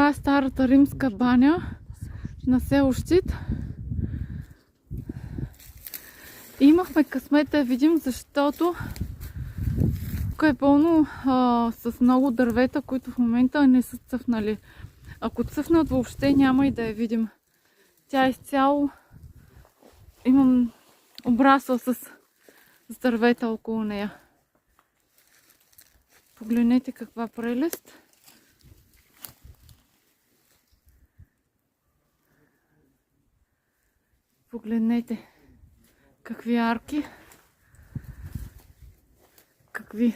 Това е старата римска баня на село Щит. И имахме късмет да я видим, защото тук е пълно с много дървета, които в момента не са цъфнали. Ако цъфнат, въобще няма и да я видим. Тя изцяло имам обрасла с дървета около нея. Погледнете каква прелест. Погледнете какви арки, какви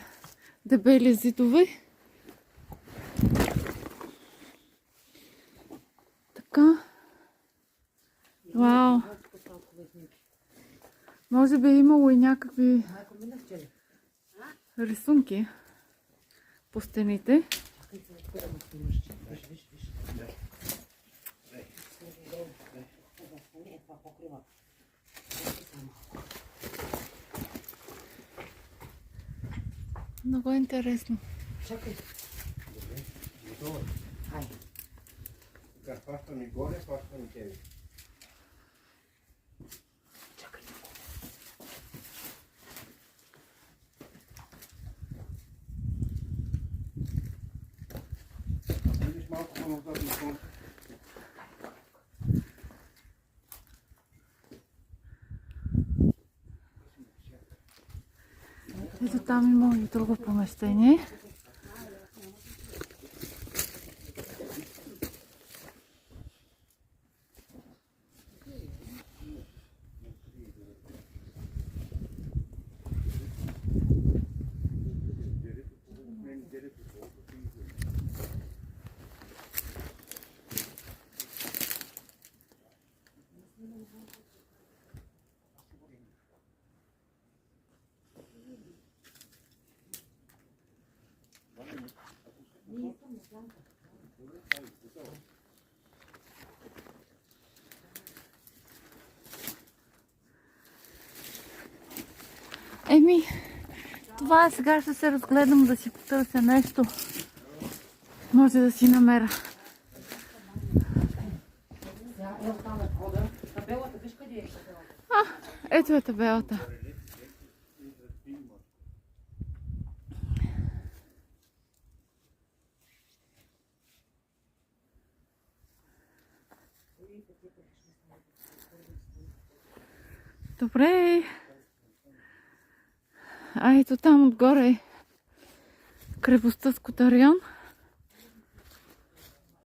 дебели зидове. Така. Вау! Може би е имало и някакви рисунки по стените. Много е интересно. Чакай. Добре. Хайде. Така, хваща ми горе, хваща ми тебе. Чакай. Видиш малко по-назад на слънце. Ето там има и друго помещение. Еми, това е, сега ще се разгледам да си потърся нещо. Може да си намеря. Ето е табелата. Добре. А ето там отгоре е крепостта Скутарион.